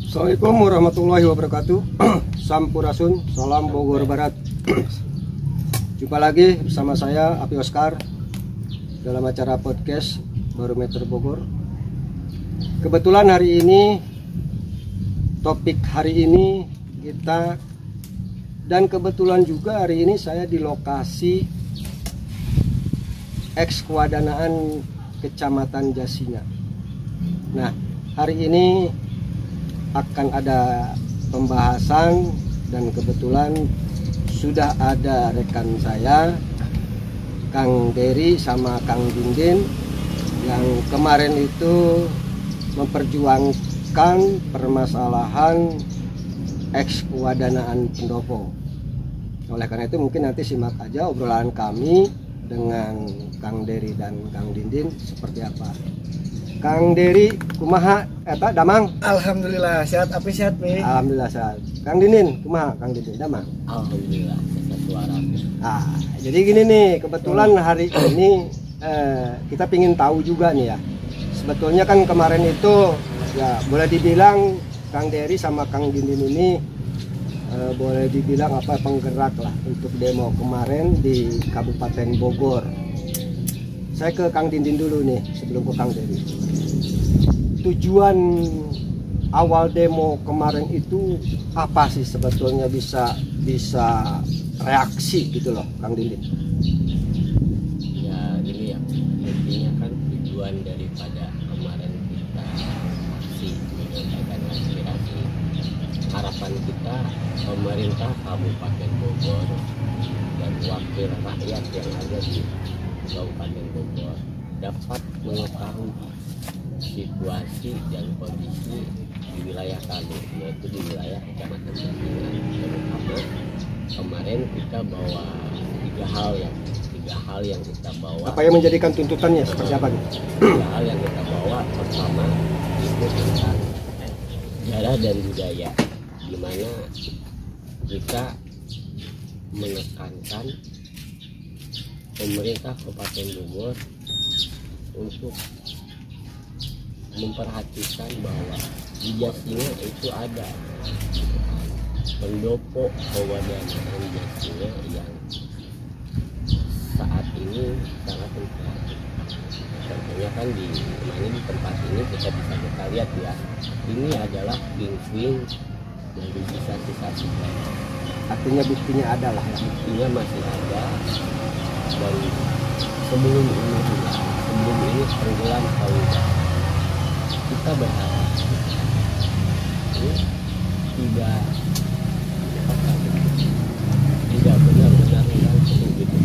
Assalamualaikum warahmatullahi wabarakatuh. Sampurasun, salam Bogor Barat. Jumpa lagi bersama saya Api Oscar dalam acara podcast Barometer Bogor. Kebetulan hari ini topik hari ini kita, dan kebetulan juga hari ini saya di lokasi eks-Kewadanaan Kecamatan Jasinga. Nah, hari ini akan ada pembahasan dan kebetulan sudah ada rekan saya Kang Dery sama Kang Dindin yang kemarin itu memperjuangkan permasalahan eks-Kewadanaan Pendopo. Oleh karena itu mungkin nanti simak aja obrolan kami dengan Kang Dery dan Kang Dindin seperti apa. Kang Dery, kumaha eta damang? Alhamdulillah sehat, Api sehat nih. Alhamdulillah sehat. Kang Dindin, kumaha Kang Dindin damang? Alhamdulillah sehat suara. Jadi gini nih, kebetulan hari ini kita pingin tahu juga nih ya. Sebetulnya kan kemarin itu ya boleh dibilang Kang Dery sama Kang Dindin ini boleh dibilang apa penggerak lah untuk demo kemarin di Kabupaten Bogor. Saya ke Kang Dindin dulu nih sebelum ke Kang Dery. Tujuan awal demo kemarin itu apa sih sebetulnya, bisa reaksi gitu loh Kang Dindin? Ya gini ya, intinya kan tujuan daripada kemarin kita aksi menyampaikan aspirasi, harapan kita pemerintah Kabupaten Bogor dan wakil rakyat yang ada di Kabupaten Bogor dapat mengetahui situasi dan kondisi di wilayah kami, yaitu di wilayah Kecamatan Jasinga. Terutama kemarin kita bawa tiga hal yang kita bawa. Apa yang menjadikan tuntutannya seperti apa nih? Tiga hal yang kita bawa, pertama itu tentang sejarah dan budaya, di mana kita menekankan pemerintah Kabupaten Bogor untuk memperhatikan bahwa di Jasinga itu ada pendopo Kewadanaan Jasinga yang saat ini sangat memperhatikan. Contohnya kan di tempat ini kita bisa lihat ya, ini adalah puing-puing dari sisa-sisa sejarah. Artinya buktinya ada lah ya. Buktinya masih ada dari sebelum ini tenggelam Kawidah. Kita berharap ini tidak benar-benar hilang gitu.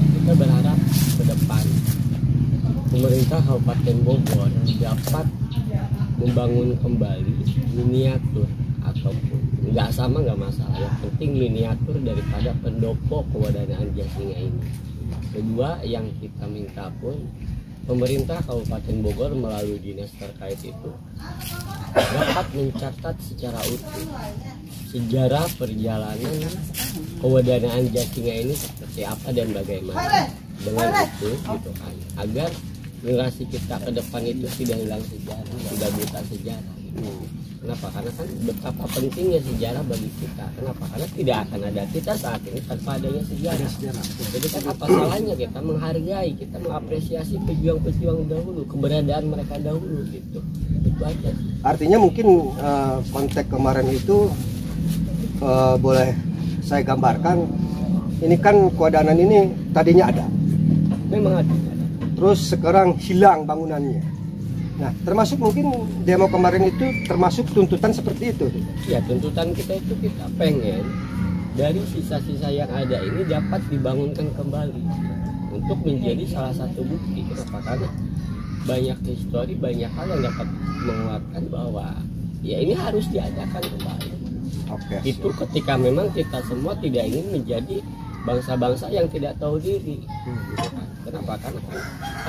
Kita berharap ke depan pemerintah Kabupaten Bogor dapat membangun kembali miniatur, ataupun nggak sama nggak masalah, yang penting miniatur daripada pendopo Kewadanaan Jasinga ini. Kedua, yang kita minta pun pemerintah Kabupaten Bogor melalui dinas terkait itu dapat mencatat secara utuh sejarah perjalanan Kewadanaan Jasinga ini seperti apa dan bagaimana. Dengan itu gitu kan, agar generasi kita ke depan itu tidak hilang sejarah, tidak buta sejarah gitu. Kenapa? Karena kan betapa pentingnya sejarah bagi kita. Kenapa? Karena tidak akan ada kita saat ini tanpa adanya sejarah. Jadi kan apa salahnya kita menghargai, kita mengapresiasi pejuang-pejuang dahulu, keberadaan mereka dahulu gitu. Itu aja. Artinya mungkin konteks kemarin itu boleh saya gambarkan. Ini kan Kewadanaan ini tadinya ada. Memang ada. Terus sekarang hilang bangunannya. Nah, termasuk mungkin demo kemarin itu termasuk tuntutan seperti itu. Ya, tuntutan kita itu kita pengen dari sisa-sisa yang ada ini dapat dibangunkan kembali untuk menjadi salah satu bukti. Kenapa? Karena banyak histori, banyak hal yang dapat menguatkan bahwa ya ini harus diadakan kembali. Oke. Itu ketika memang kita semua tidak ingin menjadi bangsa-bangsa yang tidak tahu diri. Gitu kan. Kenapa? Karena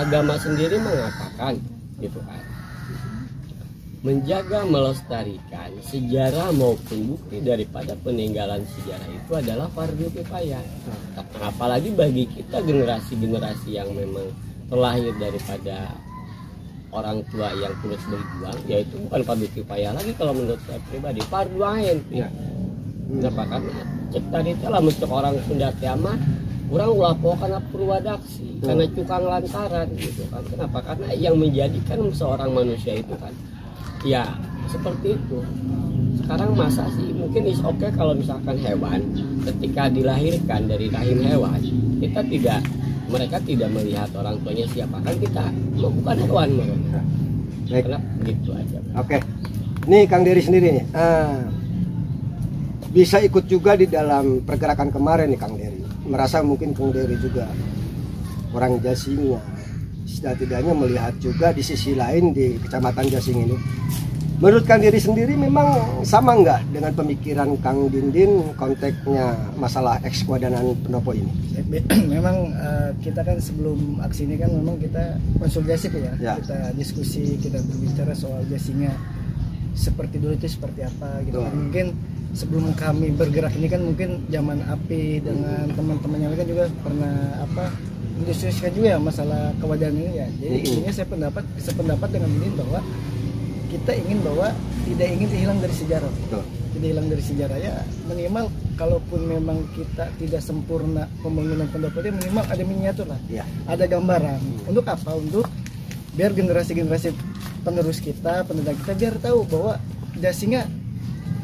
agama sendiri mengatakan gitu kan, menjaga melestarikan sejarah maupun bukti daripada peninggalan sejarah itu adalah fardhu kifayah. Apalagi bagi kita generasi-generasi yang memang terlahir daripada orang tua yang tulus berjuang, yaitu bukan pabrik upaya lagi kalau menurut saya pribadi, fardu ain. Ya. Kenapa? Karena cek tadi telah untuk orang Sunda tiama kurang ulah karena purwadaksi, karena cukang lantaran gitu kan. Kenapa? Karena yang menjadikan seorang manusia itu kan ya seperti itu. Sekarang masa sih mungkin is oke kalau misalkan hewan ketika dilahirkan dari rahim hewan, mereka tidak melihat orang tuanya siapa, kan kita bukan hewan mereka. Baik. Kenapa gitu aja. Oke. Nih Kang Dery sendiri nih. Bisa ikut juga di dalam pergerakan kemarin nih Kang Dery. Merasa mungkin Kang Dery juga orang Jasinga. Setidaknya melihat juga di sisi lain di Kecamatan Jasing ini. Menurut Kang Dery sendiri memang sama nggak dengan pemikiran Kang Dindin konteksnya masalah ekskuadanan pendopo ini? Memang kita kan sebelum aksi ini kan memang kita konsultasi ya. Kita diskusi, kita berbicara soal Jasinga seperti dulu itu seperti apa gitu kan. Mungkin sebelum kami bergerak ini kan mungkin zaman API dengan teman-teman yang lain kan juga pernah mendiskusikan juga ya masalah kewadahan ini ya. Jadi intinya saya sependapat dengan ini bahwa kita ingin bahwa tidak ingin hilang dari sejarah. Tidak hilang dari sejarah ya, minimal kalaupun memang kita tidak sempurna pembangunan pendopo ini, minimal ada miniatur lah. Ada gambaran. Untuk apa? Untuk biar generasi-generasi penerus kita, penerus kita biar tahu bahwa Jasinga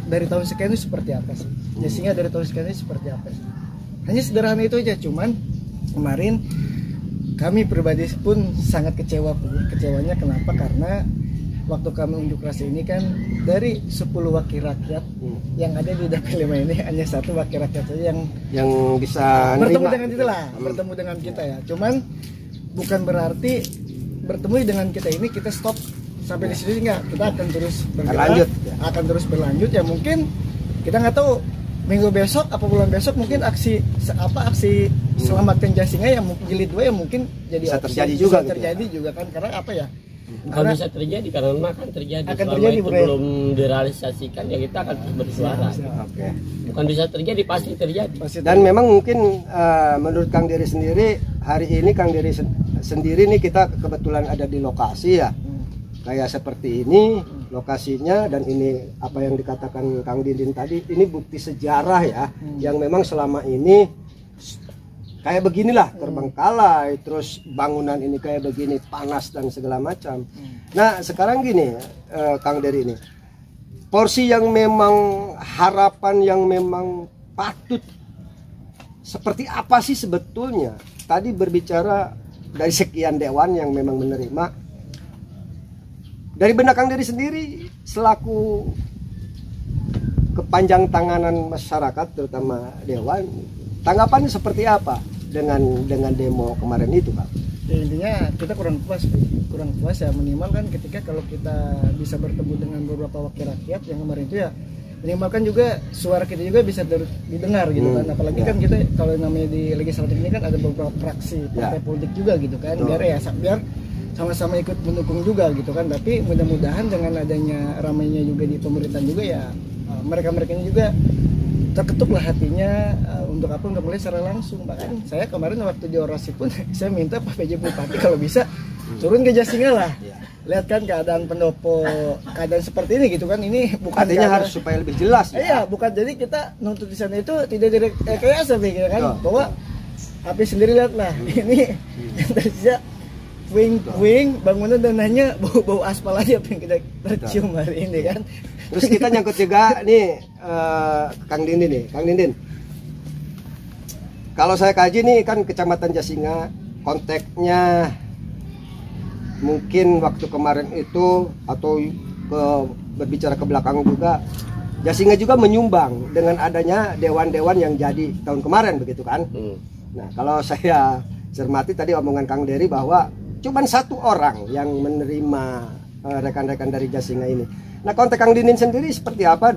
dari tahun sekian itu seperti apa sih? Jasinga dari tahun sekian itu seperti apa sih? Hanya sederhana itu aja. Cuman kemarin kami pribadi pun sangat kecewanya kenapa? Karena waktu kami unjuk rasa ini kan dari 10 wakil rakyat yang ada di Dapil 5 ini hanya satu wakil rakyat saja yang bisa bertemu dengan itulah, bertemu dengan kita ya. Cuman bukan berarti bertemu dengan kita ini kita stop sampai di sini, enggak, kita akan terus bergerak, akan terus berlanjut ya. Mungkin kita nggak tahu minggu besok apa bulan besok mungkin aksi selamatkan Jasinga yang mungkin jilid 2 yang mungkin jadi bisa terjadi juga kan, karena apa ya, bukan bisa terjadi karena akan terjadi akan selama terjadi, itu belum direalisasikan ya kita akan terus bersuara. Bukan bisa terjadi, pasti terjadi. Dan memang mungkin menurut Kang Dery sendiri hari ini Kang Dery sendiri nih kita kebetulan ada di lokasi ya. Kayak seperti ini lokasinya, dan ini apa yang dikatakan Kang Dindin tadi, ini bukti sejarah ya, yang memang selama ini kayak beginilah terbengkalai, terus bangunan ini kayak begini panas dan segala macam. Nah sekarang gini Kang Dery ini, porsi yang memang harapan yang memang patut seperti apa sih sebetulnya? Tadi berbicara dari sekian dewan yang memang menerima. Dari benak Kang Dery sendiri selaku kepanjang tanganan masyarakat terutama dewan, tanggapannya seperti apa dengan demo kemarin itu, Pak? Ya, intinya kita kurang puas ya, minimal kan ketika kalau kita bisa bertemu dengan beberapa wakil rakyat yang kemarin itu ya, minimal kan juga suara kita juga bisa didengar gitu kan. Apalagi kan kita kalau namanya di legislatif ini kan ada beberapa fraksi partai politik juga gitu kan, biar sama-sama ikut mendukung juga gitu kan. Tapi mudah-mudahan dengan adanya ramainya juga di pemerintahan juga ya, mereka-mereka ini juga terketuklah hatinya untuk mulai secara langsung. Bahkan saya kemarin waktu di orasi pun saya minta Pak PJ Bupati kalau bisa turun ke Jasinga lah, lihat kan keadaan pendopo, keadaan seperti ini gitu kan. Ini bukan artinya harus supaya lebih jelas ya. Iya, bukan jadi kita nuntut di sana itu tidak dari kayak gitu kan, bahwa HP sendiri lihatlah ini dari sejak wing bangunan dan hanya bau aspal aja yang kita tercium hari ini kan. Terus kita nyangkut juga nih Kang Dindin, kalau saya kaji nih kan Kecamatan Jasinga konteksnya mungkin waktu kemarin itu atau berbicara ke belakang juga, Jasinga juga menyumbang dengan adanya dewan-dewan yang jadi tahun kemarin begitu kan. Nah kalau saya cermati tadi omongan Kang Dery bahwa cuman satu orang yang menerima rekan-rekan dari Jasinga ini. Nah konteks Kang Dindin sendiri seperti apa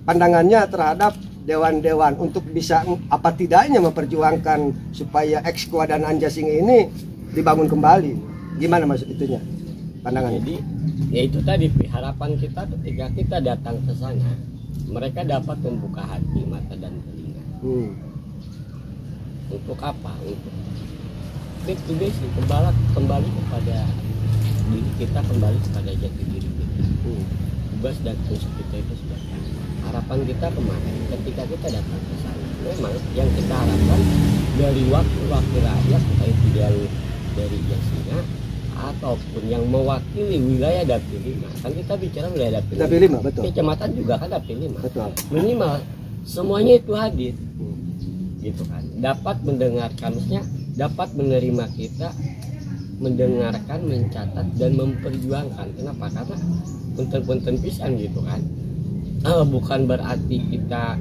pandangannya terhadap dewan-dewan untuk bisa apa tidaknya memperjuangkan supaya ekskuadanan Jasinga ini dibangun kembali? Gimana maksud itunya pandangannya? Jadi ya itu tadi harapan kita ketika kita datang ke sana, mereka dapat membuka hati, mata dan telinga. Untuk apa? Untuk back to basic, kembali kepada diri kita kembali pada jati diri kita. Tugas dan fungsi kita itu sudah. Harapan kita kemarin ketika kita datang ke sana, memang yang kita harapkan dari wakil rakyat, entah itu dari Jasinga ataupun yang mewakili wilayah Dapil 5. Kan kita bicara wilayah Dapil 5, betul. Kecamatan juga kan Dapil 5. Betul. Minimal semuanya itu hadir. Gitu kan. Dapat mendengarkan, maksudnya dapat menerima kita, mendengarkan, mencatat dan memperjuangkan. Kenapa? Karena punten-punten pisan gitu kan. Bukan berarti kita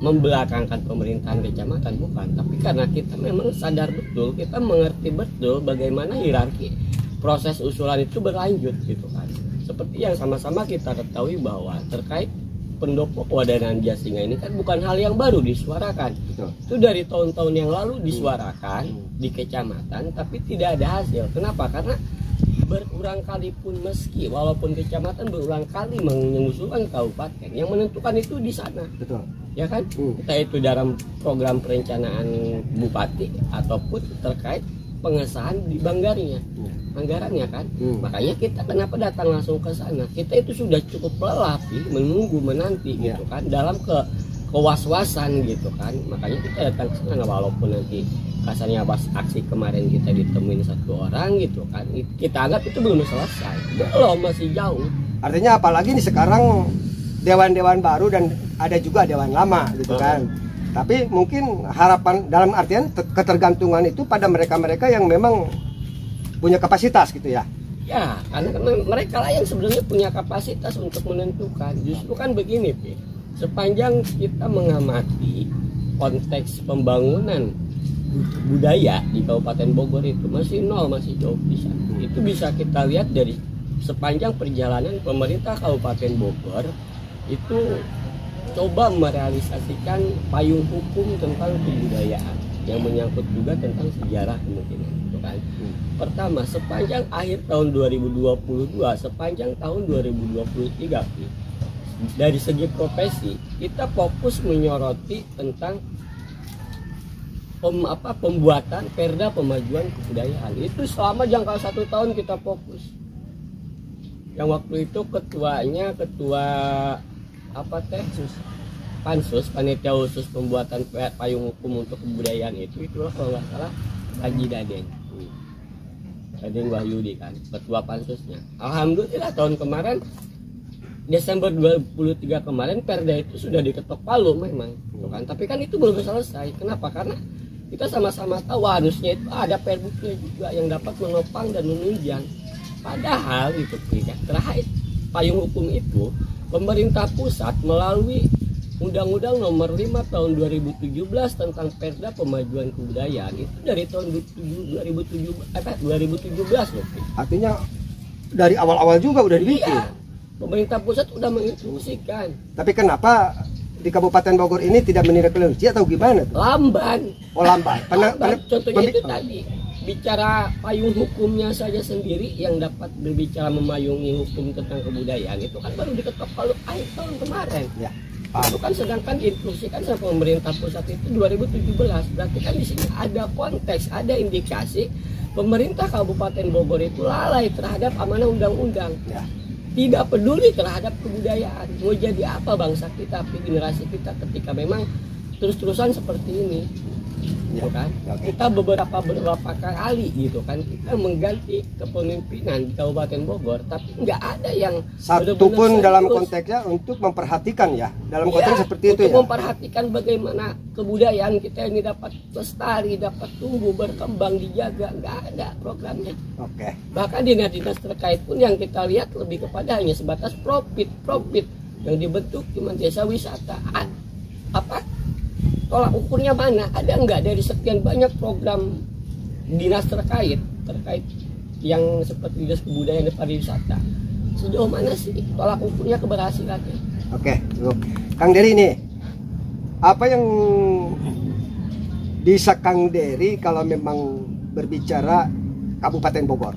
membelakangkan pemerintahan kecamatan, bukan, tapi karena kita memang sadar betul, kita mengerti betul bagaimana hierarki proses usulan itu berlanjut gitu kan. Seperti yang sama-sama kita ketahui bahwa terkait pendopo kewadanaan Jasinga ini kan bukan hal yang baru disuarakan. Betul. Itu dari tahun-tahun yang lalu disuarakan di kecamatan, tapi tidak ada hasil. Kenapa? Karena berulang kali pun, meski walaupun kecamatan berulang kali mengusulkan kabupaten, yang menentukan itu di sana. Betul. Ya kan? Kita itu dalam program perencanaan bupati ataupun terkait pengesahan di anggarannya kan. Makanya kita kenapa datang langsung ke sana? Kita itu sudah cukup lelah menunggu menanti gitu kan, dalam kewas-wasan gitu kan. Makanya kita datang ke sana, walaupun nanti kasarnya pas aksi kemarin kita ditemuin 1 orang gitu kan, kita anggap itu belum selesai, belum, masih jauh. Artinya apalagi nih sekarang dewan-dewan baru dan ada juga dewan lama gitu kan. Tapi mungkin harapan dalam artian ketergantungan itu pada mereka-mereka yang memang punya kapasitas gitu ya. Ya, karena mereka lah yang sebenarnya punya kapasitas untuk menentukan. Justru kan begini, Pi. Sepanjang kita mengamati konteks pembangunan budaya di Kabupaten Bogor itu masih nol, masih jauh bisa. Itu bisa kita lihat dari sepanjang perjalanan pemerintah Kabupaten Bogor itu coba merealisasikan payung hukum tentang kebudayaan yang menyangkut juga tentang sejarah kemungkinan itu kan. Pertama, sepanjang akhir tahun 2022, sepanjang tahun 2023 dari segi profesi kita fokus menyoroti tentang pembuatan perda pemajuan kebudayaan. Itu selama jangka 1 tahun kita fokus. Yang waktu itu ketua Pansus, panitia khusus pembuatan payung hukum untuk kebudayaan itu kalau nggak salah Haji Daden Wahyudi kan, ketua pansusnya. Alhamdulillah tahun kemarin Desember 2023 kemarin perda itu sudah diketok palu memang, kan? Tapi kan itu belum selesai. Kenapa? Karena kita sama-sama tahu harusnya itu ada perbuknya juga yang dapat menopang dan menunjang. Padahal itu tidak terakhir payung hukum itu pemerintah pusat melalui Undang-Undang Nomor 5 Tahun 2017 tentang Perda Pemajuan Kebudayaan itu dari tahun 2017 loh. Artinya dari awal-awal juga udah dibikin. Iya, pemerintah pusat udah menginstruksikan. Tapi kenapa di Kabupaten Bogor ini tidak menindaklanjuti atau gimana tuh? Lamban. Oh, lamban. Contohnya itu tadi bicara payung hukumnya saja sendiri yang dapat berbicara memayungi hukum tentang kebudayaan itu kan baru diketok palu akhir tahun kemarin. Ya. Itu kan sedangkan diinstruksikan sama pemerintah pusat itu 2017. Berarti kan di sini ada konteks, ada indikasi pemerintah Kabupaten Bogor itu lalai terhadap amanah undang-undang. Ya. Tidak peduli terhadap kebudayaan. Mau jadi apa bangsa kita, generasi kita ketika memang terus-terusan seperti ini. Ya, kan? Kita beberapa kali gitu kan kita mengganti kepemimpinan di Kabupaten Bogor, tapi nggak ada yang satu pun dalam konteksnya untuk memperhatikan ya, dalam konteks seperti itu ya, memperhatikan bagaimana kebudayaan kita ini dapat lestari, dapat tumbuh, berkembang, dijaga. Nggak ada programnya. Oke. Bahkan dinas-dinas terkait pun yang kita lihat lebih kepada hanya sebatas profit yang dibentuk cuma desa wisata. Tolak ukurnya mana? Ada enggak dari sekian banyak program dinas terkait yang seperti dinas kebudayaan dan pariwisata? Sejauh mana sih tolak ukurnya keberhasilannya? Oke, Kang Dery nih, apa yang bisa Kang Dery kalau memang berbicara Kabupaten Bogor,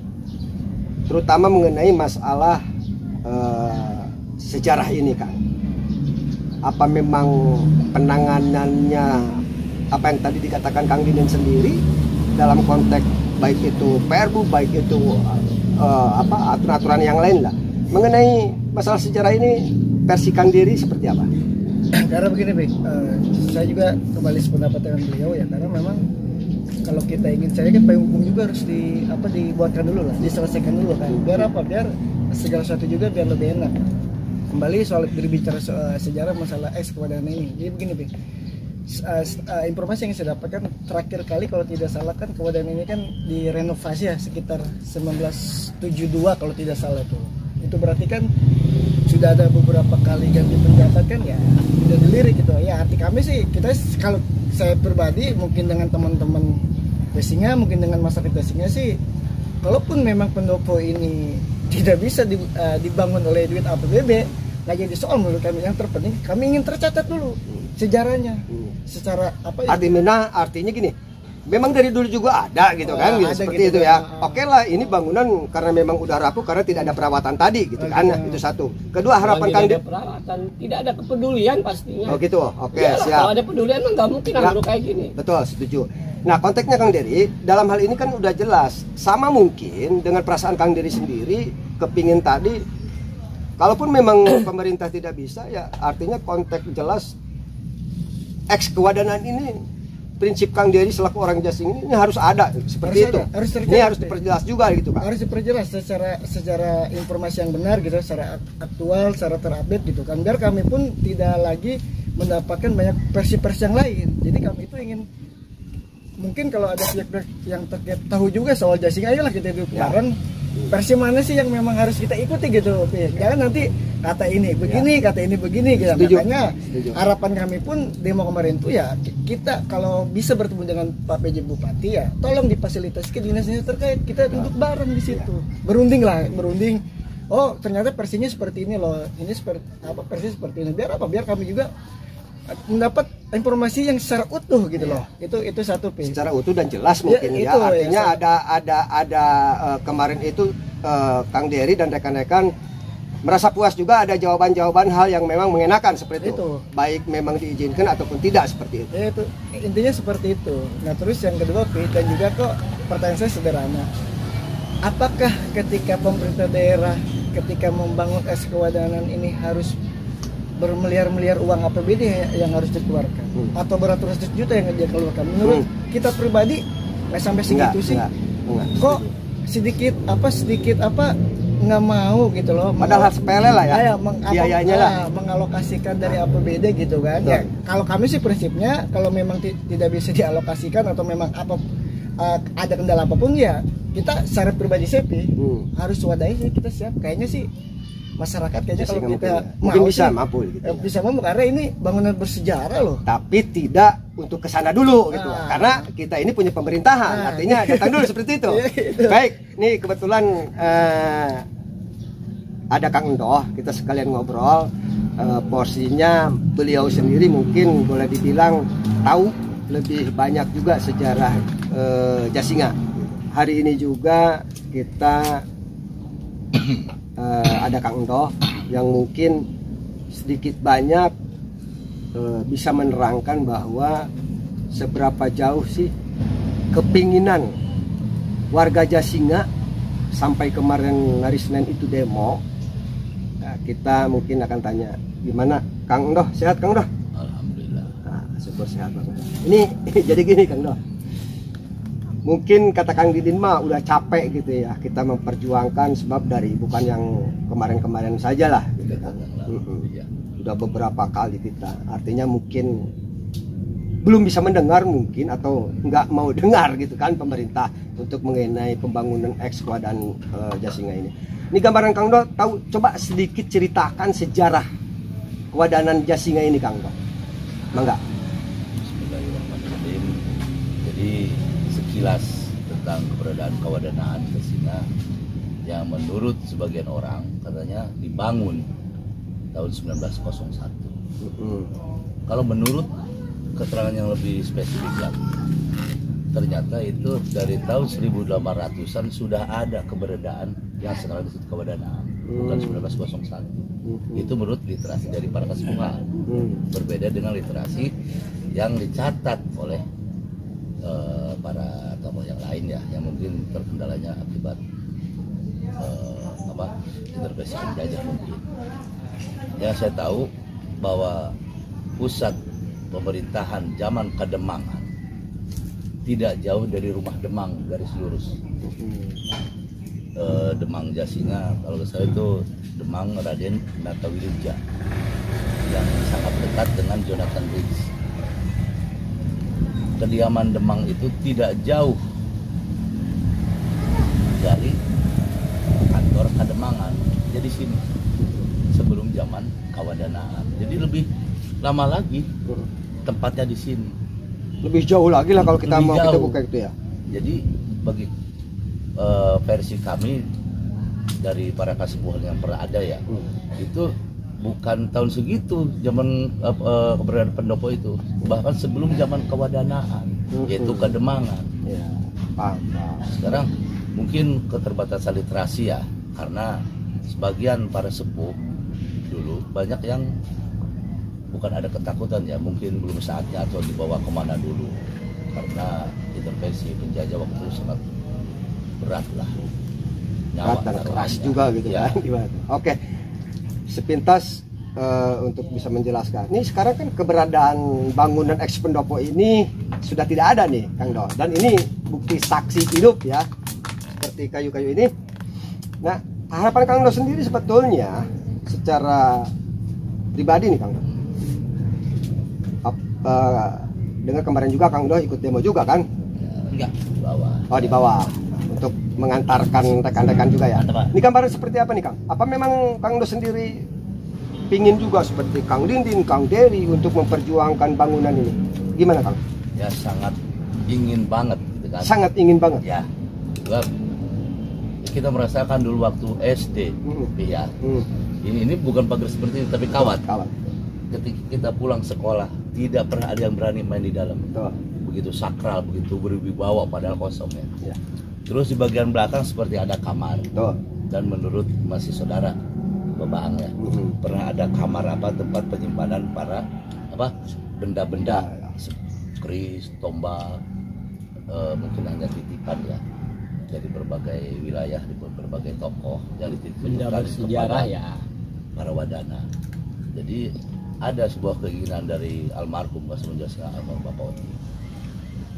terutama mengenai masalah sejarah ini, Kang? Apa memang penanganannya apa yang tadi dikatakan Kang Dinin sendiri dalam konteks baik itu Perbu, baik itu aturan-aturan yang lain lah. Mengenai masalah sejarah ini, versi Kang Dery seperti apa? Karena begini, Bik, saya juga kembali sependapat dengan beliau ya, karena memang kalau kita ingin saya kan payung hukum juga harus dibuatkan dulu lah, diselesaikan dulu kan. Biar apa? Biar segala sesuatu juga biar lebih enak. Kembali soal berbicara soal sejarah masalah kewadaan ini. Jadi begini, Bik. Informasi yang saya dapatkan terakhir kali kalau tidak salah kan kewadaan ini kan direnovasi ya sekitar 1972 kalau tidak salah tuh. Itu berarti kan sudah ada beberapa kali ganti penjabat kan ya, udah dilirik gitu ya. Arti kami sih, kita kalau saya pribadi mungkin dengan teman-teman Desinga, mungkin dengan masyarakat Desinga sih, kalaupun memang pendopo ini tidak bisa dibangun oleh duit APBD, nggak jadi soal menurut kami. Yang terpenting kami ingin tercatat dulu sejarahnya secara apa ya? Artinya gini, memang dari dulu juga ada gitu kan, gitu, seperti gitu, itu ya. Oke lah, ini bangunan karena memang udah rapuh karena tidak ada perawatan tadi gitu kan. Itu satu. Kedua, harapan Kang Dery, perawatan, tidak ada kepedulian pastinya. Oh gitu. Oke, Yalah, siap. kalau ada pedulian nggak mungkin ambruk kayak gini. Betul, setuju. Nah, konteksnya Kang Dery dalam hal ini kan udah jelas. Sama mungkin dengan perasaan Kang Dery sendiri kepingin tadi, kalaupun memang pemerintah tidak bisa ya, artinya konteks jelas kewadanan ini, prinsip Kang Dery selaku orang Jasing ini harus ada seperti itu. Ini harus diperjelas juga gitu, Pak. Harus diperjelas secara informasi yang benar gitu, secara aktual, secara terupdate gitu kan. Biar kami pun tidak lagi mendapatkan banyak versi-versi yang lain. Jadi kami itu ingin, mungkin kalau ada pihak-pihak yang tahu juga soal Jasing, ayolah kita duduk bareng. Versi mana sih yang memang harus kita ikuti gitu, jangan nanti kata ini begini, kata ini begini gitu. Makanya harapan kami pun demo kemarin tuh ya, kita kalau bisa bertemu dengan Pak PJ Bupati ya, tolong difasilitasi ke dinas-dinas terkait, kita duduk bareng di situ, berunding. Oh ternyata versinya seperti ini loh, ini seperti apa, versi seperti ini. Biar apa? Biar kami juga mendapat informasi yang secara utuh gitu loh. Itu satu, P. Secara utuh dan jelas mungkin ya. Itu, artinya ada kemarin itu Kang Dery dan rekan-rekan merasa puas juga, ada jawaban-jawaban hal yang memang mengenakan seperti itu. Baik memang diizinkan ataupun tidak seperti itu. Ya, itu intinya seperti itu. Nah, terus yang kedua, P, dan juga kok pertanyaan saya sederhana. Apakah ketika pemerintah daerah ketika membangun kewadanan ini harus bermiliar-miliar uang APBD yang harus dikeluarkan, atau beratus juta yang dia keluarkan? Menurut kita pribadi nggak sampai segitu sih. Kok sedikit apa nggak mau gitu loh. Padahal sepele lah ya. Biayanya lah. Mengalokasikan dari APBD gitu kan. Ya, kalau kami sih prinsipnya kalau memang tidak bisa dialokasikan atau memang ada kendala apapun ya, kita secara pribadi harus wadai sih, kita siap. Kayaknya sih masyarakat kayaknya kalau kita mungkin bisa mampu gitu. Bisa mampu karena ini bangunan bersejarah loh. Tapi tidak untuk kesana dulu gitu. Karena kita ini punya pemerintahan, artinya datang dulu seperti itu. Baik, nih kebetulan ada Kang Endoh, kita sekalian ngobrol. Porsinya beliau sendiri mungkin boleh dibilang tahu lebih banyak juga sejarah Jasinga. Hari ini juga kita ada Kang Endoh yang mungkin sedikit banyak bisa menerangkan bahwa seberapa jauh sih kepinginan warga Jasinga sampai kemarin hari Senin itu demo. Nah, kita mungkin akan tanya, gimana Kang Endoh? Sehat Kang Endoh? Alhamdulillah. Nah, syukur sehat banget. Ini jadi gini Kang Endoh. Mungkin kata Kang Didin mah udah capek gitu ya, kita memperjuangkan sebab dari bukan yang kemarin-kemarin saja lah gitu kan. Udah beberapa kali kita, artinya mungkin belum bisa mendengar mungkin atau nggak mau dengar gitu kan pemerintah untuk mengenai pembangunan kewadanan Jasinga ini. Ini gambaran Kang Endoh tahu, coba sedikit ceritakan sejarah kewadanan Jasinga ini Kang Endoh. Mangga. Bismillahirrahmanirrahim. Jadi sekilas tentang keberadaan kewadanaan Jasinga yang menurut sebagian orang katanya dibangun tahun 1901. Kalau menurut keterangan yang lebih spesifik lagi, ternyata itu dari tahun 1800-an sudah ada keberadaan yang sekarang disebut kewadanaan, bukan 1901. Itu menurut literasi dari para kesepuhan. Berbeda dengan literasi yang dicatat oleh para tokoh yang lain ya, yang mungkin terkendalanya akibat intervensi penjajah mungkin. Yang saya tahu bahwa pusat pemerintahan zaman Kademangan tidak jauh dari rumah Demang garis lurus. Demang Jasinga, kalau saya itu Demang Raden Natawilija yang sangat dekat dengan Jonathan Riggs. Kediaman Demang itu tidak jauh dari kantor Kademangan, jadi sini sebelum zaman Kawadanaan. Jadi lebih lama lagi tempatnya di sini. Lebih jauh lagi lah kalau kita mau kita buka itu ya. Jadi bagi versi kami dari para kasepuhan yang pernah ada ya, itu bukan tahun segitu zaman keberadaan pendopo itu, bahkan sebelum zaman Kawadanaan, yaitu Kademangan. Ya, sekarang mungkin keterbatasan literasi ya, karena sebagian para sepuh dulu banyak yang bukan ada ketakutan ya, mungkin belum saatnya atau dibawa kemana dulu, karena intervensi penjajah waktu itu sangat berat lah, berat dan keras juga gitu ya. Kan. Oke. Sepintas untuk bisa menjelaskan. Ini sekarang kan keberadaan bangunan eks pendopo ini sudah tidak ada nih, Kang Do. Dan ini bukti saksi hidup ya, seperti kayu-kayu ini. Nah, harapan Kang Do sendiri sebetulnya secara pribadi nih, Kang Do. Dengar kemarin juga Kang Do ikut demo juga kan? Enggak, di bawah. Oh, di bawah. Untuk mengantarkan rekan-rekan juga ya. Ini gambaran seperti apa nih, Kang? Apa memang Kang Do sendiri pingin juga seperti Kang Dindin, Kang Dery untuk memperjuangkan bangunan ini? Gimana, Kang? Ya sangat ingin banget gitu kan. Sangat ingin banget. Ya. Juga kita merasakan dulu waktu SD. Ya. Ini bukan pagar seperti ini tapi kawat. Ketika kita pulang sekolah tidak pernah ada yang berani main di dalam. Betul. Begitu sakral, begitu berwibawa padahal kosong ya. Ya. Terus di bagian belakang seperti ada kamar. Betul. Dan menurut masih saudara Babaang ya, pernah ada kamar tempat penyimpanan para benda-benda, keris, tombak, mungkin hanya titipan ya dari berbagai wilayah, di berbagai tokoh yang dititipkan kepada para wadana. Jadi ada sebuah keinginan dari almarhum Kasepuhan Jasinga, almarhum Bapak Oti.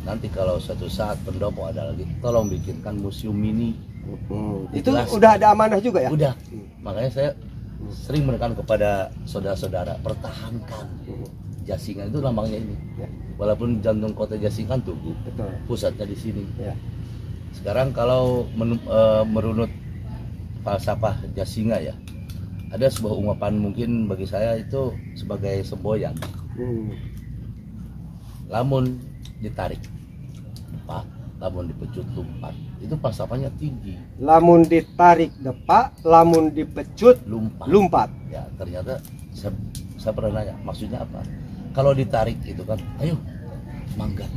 Nanti kalau suatu saat pendopo ada lagi, tolong bikinkan museum mini. Itu udah ada amanah juga ya? Udah. Makanya saya sering menekan kepada saudara-saudara, pertahankan Jasinga itu lambangnya ini. Walaupun jantung kota Jasinga Tugu, pusatnya di sini. Sekarang kalau merunut falsafah Jasinga ya, ada sebuah ungkapan mungkin bagi saya itu sebagai semboyan. Lamun ditarik depak, lamun dipecut lumpat. Itu falsafahnya tinggi. Lamun ditarik depak, lamun dipecut lumpat. Ya, ternyata saya pernah nanya, maksudnya apa? Kalau ditarik itu kan, ayo manggat.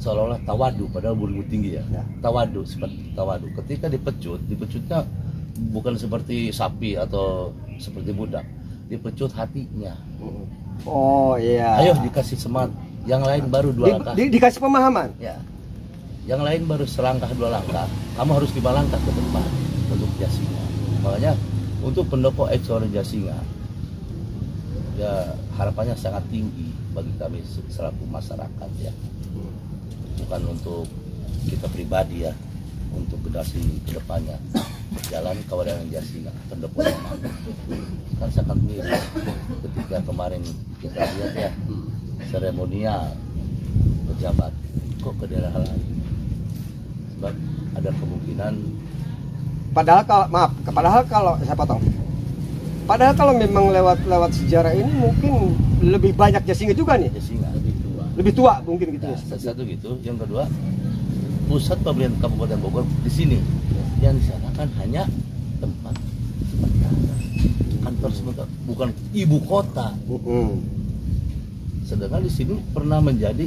Seolah-olah tawadu, padahal berilmu tinggi ya. Tawadu, seperti tawadu. Ketika dipecutnya bukan seperti sapi atau seperti budak. Dipecut hatinya. Oh iya. Ayo dikasih semangat. Yang lain baru dua langkah. Dikasih pemahaman. Ya. Yang lain baru selangkah dua langkah. Kamu harus 5 langkah ke depan untuk Jasinga. Makanya untuk pendopo ekspor Jasinga, ya harapannya sangat tinggi bagi kami selaku masyarakat ya. Bukan untuk kita pribadi ya, untuk generasi kedepannya. Jalan Kawadanaan Jasinga, pendopo yang mana? Kan sangat mirip ketika kemarin kita lihat ya seremonial pejabat kok ke daerah lain, sebab ada kemungkinan. Padahal kalau saya potong, padahal kalau memang lewat sejarah ini mungkin lebih banyak Jasinga juga nih. Jasinga lebih tua mungkin gitu ya. Satu gitu, yang kedua pusat pemerintahan Kabupaten Bogor di sini, yang di sana kan hanya tempat kantor sementara, bukan ibu kota. Sedangkan di sini pernah menjadi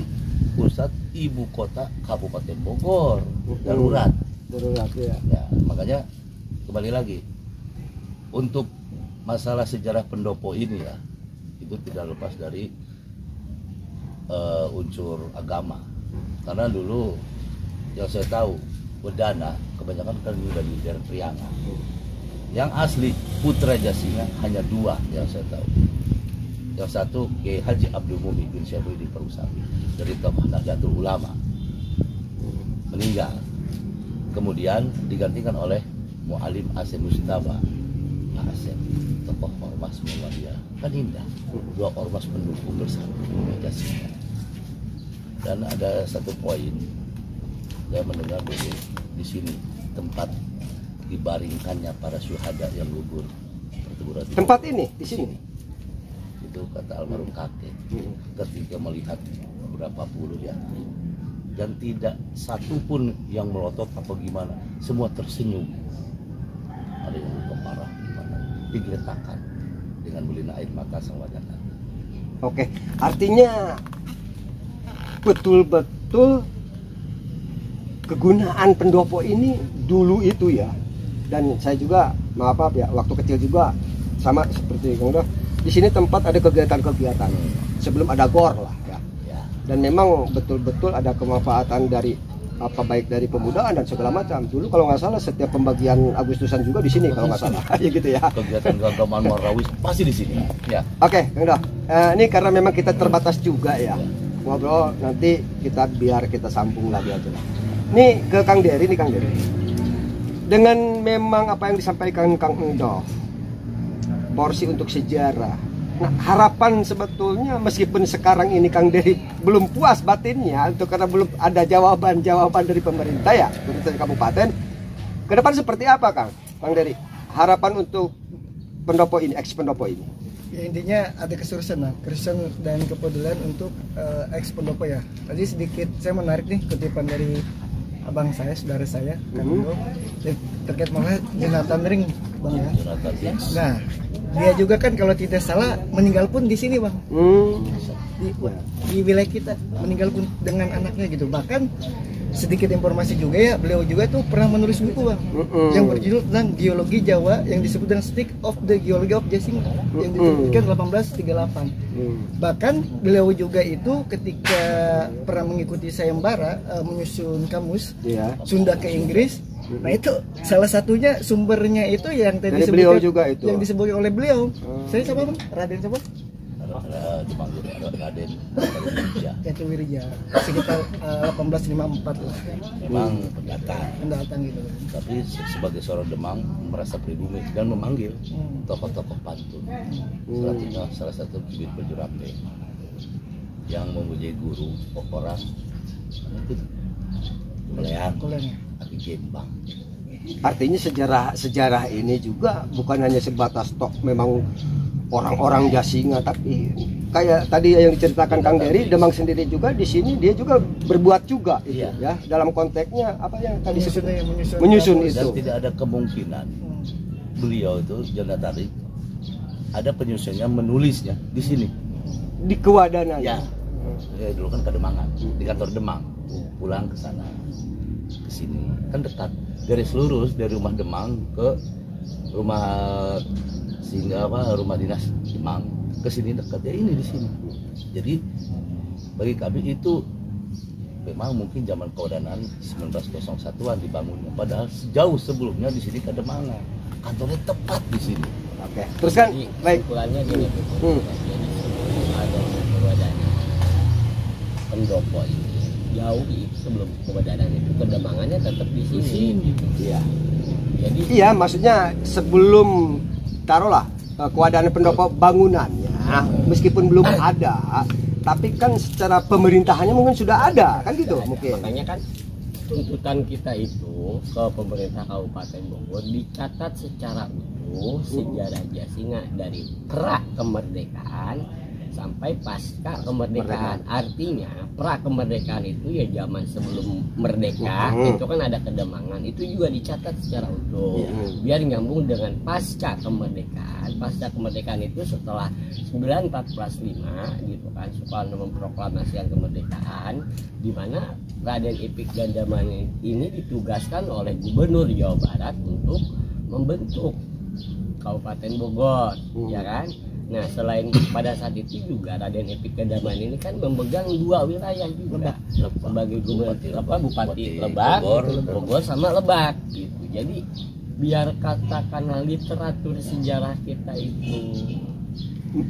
pusat ibu kota Kabupaten Bogor, darurat ya. Ya, makanya kembali lagi untuk masalah sejarah pendopo ini ya, itu tidak lepas dari unsur agama. Karena dulu yang saya tahu Wedana kebanyakan kan dari daerah Priangan. Yang asli putra Jasinga hanya 2 yang saya tahu. Yang satu Kiai Haji Abdul Mumin bin Syafruddin Perusawi dari tokoh Nahdlatul Ulama, meninggal. Kemudian digantikan oleh Mu'alim Asim Mustafa Asep, tokoh ormas Muhammadiyah. Kan indah, 2 ormas pendukung bersatu Jasinga. Dan ada satu poin, saya mendengar bahwa di sini tempat dibaringkannya para syuhada yang gugur pertempuran. Tempat ini di sini. Itu kata almarhum kakek ketika melihat beberapa puluh ya, dan tidak satu pun yang melotot apa gimana, semua tersenyum. Ada yang luka parah gimana, digeretakan dengan melina air mata sang Wadana. Oke, artinya betul-betul kegunaan pendopo ini dulu itu ya. Dan saya juga maaf ya, waktu kecil juga sama seperti Kang Doh, di sini tempat ada kegiatan-kegiatan sebelum ada GOR lah ya. Dan memang betul-betul ada kemanfaatan dari apa, baik dari pemudaan dan segala macam. Dulu kalau nggak salah setiap pembagian Agustusan juga di sini kalau nggak salah. Ya gitu ya. Kegiatan keagamaan Marawis pasti di sini. Ya. Oke, Kang Doh. Ini karena memang kita terbatas juga ya. Ngobrol nanti biar kita sambung lagi aja lah. Nih ke Kang Dery nih, Kang Dery. Dengan memang apa yang disampaikan Kang Doh, porsi untuk sejarah. Nah, harapan sebetulnya meskipun sekarang ini Kang Dery belum puas batinnya untuk karena belum ada jawaban dari pemerintah ya, pemerintah kabupaten. Ke depan seperti apa Kang Dery? Harapan untuk pendopo ini, ex pendopo ini. Ya intinya ada keseriusan dan kepedulian untuk ex pendopo ya. Tadi sedikit saya menarik nih kutipan dari abang saya, saudara saya, Kang Doh, terkait masalah Jonathan Ring, Bang ya. Nah, dia juga kan kalau tidak salah meninggal pun di sini, Bang. Di wilayah kita, meninggal pun dengan anaknya gitu. Bahkan sedikit informasi juga ya, beliau juga tuh pernah menulis buku, Bang, yang berjudul tentang geologi Jawa yang disebut dengan Stick of the Geology of Jasinga yang diterbitkan 1838. Bahkan beliau juga itu ketika pernah mengikuti sayembara menyusun kamus Sunda ke Inggris. Nah itu salah satunya sumbernya itu yang tadi disebutkan, juga itu. yang disebutkan oleh beliau. Saya siapa, Bang? Raden siapa? Dipanggil Raden Jatuwirja, sekitar 1854 lah. Memang pendatang gitu. Tapi sebagai seorang Demang merasa pribumi dan memanggil tokoh-tokoh pantun. Salah satu bibit Bajurape yang mempunyai guru orang itu Kuleang Aki Jembang. Artinya sejarah ini juga bukan hanya sebatas tok memang orang-orang Jasinga, tapi kayak tadi yang diceritakan Kang Dery, Demang sendiri juga di sini dia juga berbuat juga itu, ya dalam konteksnya apa yang tadi menyusun itu. Dan tidak ada kemungkinan beliau itu Jonathan Ring ada penyusunnya menulisnya di sini di Kewadana ya. Dulu kan ke Demangan, di kantor Demang, pulang ke sana ke sini kan dekat, garis lurus dari rumah Demang ke rumah rumah dinas Demang ke sini dekat ya, ini di sini. Jadi bagi kami itu memang mungkin zaman kewadanaan 1901-an dibangunnya, padahal jauh sebelumnya di sini Kademangan, kantornya tepat di sini. Oke, terus kan baik. Ukurannya gini, jadi sebelum ada kewadanaan pendopo ini jauh sebelum kewadanaan itu Kademangannya tetap di sini. Iya. Jadi iya, maksudnya sebelum taruhlah kewadaan pendopo bangunannya meskipun belum ada, tapi kan secara pemerintahannya mungkin sudah ada kan gitu mungkin. Makanya kan tuntutan kita itu ke pemerintah Kabupaten Bogor dicatat secara utuh sejarah Jasinga dari pra kemerdekaan sampai pasca kemerdekaan. Artinya pra kemerdekaan itu ya zaman sebelum merdeka itu kan ada Kademangan, itu juga dicatat secara utuh biar nyambung dengan pasca kemerdekaan. Pasca kemerdekaan itu setelah 9445 gitu kan, Soekarno memproklamasikan kemerdekaan, di mana Raden Ipik Gandaman ini ditugaskan oleh Gubernur Jawa Barat untuk membentuk Kabupaten Bogor, ya kan. Nah, selain pada saat itu juga Raden Epik Kedaman ini kan memegang 2 wilayah juga sebagai Bupati Lebak, Bogor sama Lebak gitu. Jadi biar katakanlah literatur sejarah kita itu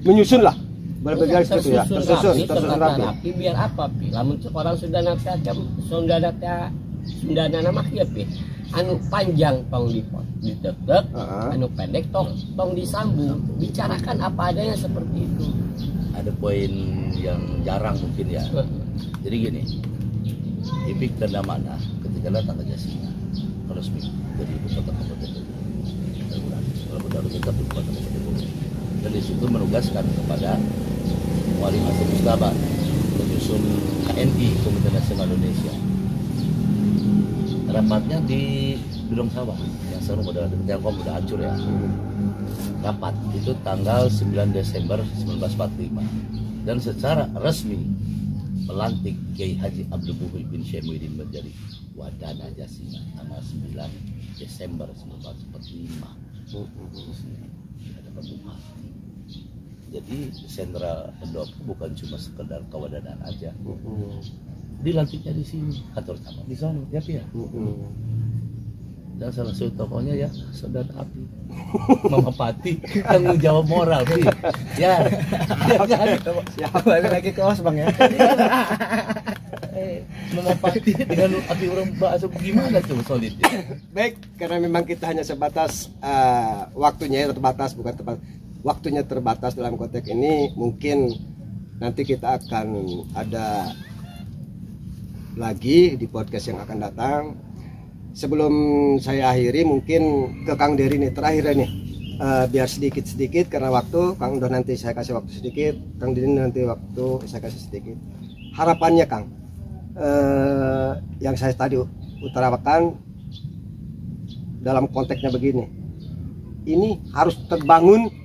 menyusun lah berbagai seperti ya, tersusun rapi. Biar apa pi? Lamun orang sudah nama ya pi. Anu panjang tong ditekek, anu pendek tong disambung. Bicarakan apa adanya seperti itu. Ada poin yang jarang mungkin ya. Jadi gini, Epik Kedaman ketika datang ke Jasinga resmi dari ibu kota Kabupaten Bogor, tetap ibu kota Kabupaten Bogor. Dan di situ menugaskan kepada Wali Hasim Mustafa menyusun KNI, Komite Nasional Indonesia. Rapatnya di Gedung Sawah yang sekarang udah Telkom udah hancur ya. Rapat itu tanggal 9 Desember 1945 dan secara resmi melantik Kiai Haji Abdul Muhyi bin Syekh Muhyiddin menjadi Wadana Jasinga tanggal 9 Desember 1945. Ada bupati. Jadi sentra pendopo bukan cuma sekedar kewadanaan aja. Dilantiknya di sini, kantor cabang di sana, ya Pi ya. Dan salah satu tokohnya ya Saudara Api, Mama Pati, tanggung jawab moral Pi. Ya, balik lagi ke os Bang ya. Mama Pati dengan Api orang bahasa gimana tuh solid ya. Baik, karena memang kita hanya sebatas waktunya terbatas, bukan tepat. Waktunya terbatas dalam konteks ini, mungkin nanti kita akan ada lagi di podcast yang akan datang. Sebelum saya akhiri, mungkin ke Kang Dery nih terakhir nih, biar sedikit karena waktu. Kang Udah nanti saya kasih waktu sedikit, Kang Dery nanti waktu saya kasih sedikit. Harapannya Kang, yang saya tadi utarakan dalam konteksnya begini, ini harus terbangun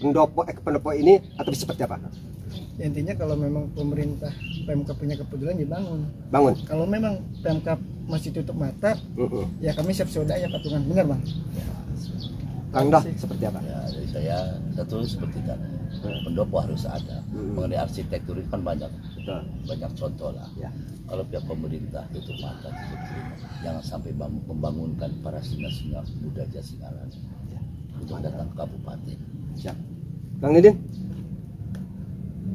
pendopo ini atau seperti apa? Intinya kalau memang pemerintah Pemkab punya kepedulian dibangun. Bangun. Kalau memang Pemkab masih tutup mata, ya kami siap soda ya patungan, benar Bang? Ya. Kang Dah seperti apa? Ya, dari saya satu seperti kan pendopo harus ada. Mengenai arsitektur itu kan banyak contoh lah. Ya. Kalau pihak pemerintah tutup mata, jangan sampai membangunkan para singa-singa muda Jasingalan untuk datang ke kabupaten. Siap. Kang Didin?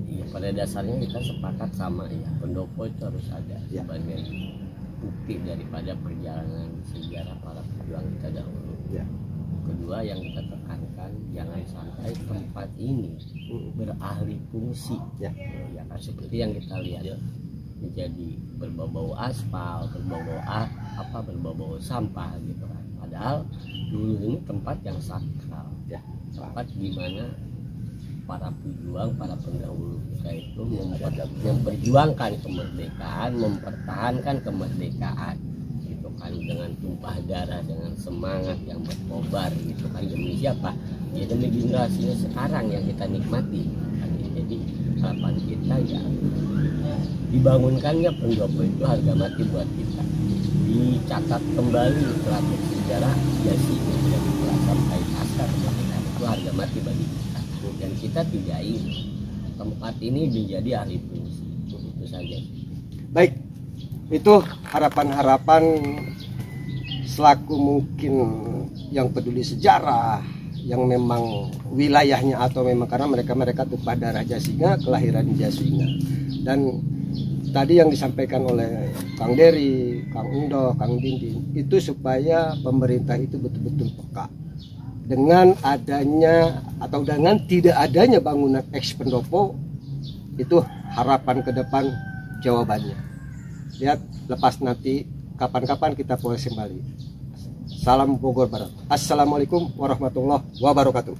Iya, pada dasarnya kita sepakat sama ya, pendopo itu harus ada sebagai bukti daripada perjalanan sejarah para pejuang kita dahulu. Ya. Kedua yang kita tekankan, jangan sampai tempat ini beralih fungsi. Ya kan seperti yang kita lihat menjadi berbau-bau aspal, berbau-bau sampah gitu kan. Padahal dulu ini tempat yang sakral, tempat di mana para pejuang, para pendahulu kita itu memperjuangkan kemerdekaan, mempertahankan kemerdekaan gitu kan, dengan tumpah darah, dengan semangat yang berkobar gitu kan, demi siapa? Ya demi generasinya sekarang yang kita nikmati kan. Jadi harapan kita ya dibangunkannya pendopo itu harga mati buat kita, dicatat kembali literatur sejarah Jasi yang telah sampai pasca kemerdekaan itu harga mati bagi kita, dan kita tidak ingin tempat ini menjadi ahli fungsi. Itu saja. Baik, itu harapan-harapan selaku mungkin yang peduli sejarah, yang memang wilayahnya atau memang karena mereka tumpah darah Jasinga, kelahiran Jasinga. Dan tadi yang disampaikan oleh Kang Dery, Kang Undo, Kang Dindin, itu supaya pemerintah itu betul-betul peka dengan adanya atau dengan tidak adanya bangunan eks pendopo. Itu harapan ke depan jawabannya. Lihat lepas nanti kapan-kapan kita boleh kembali. Salam Bogor Barat. Assalamualaikum warahmatullahi wabarakatuh.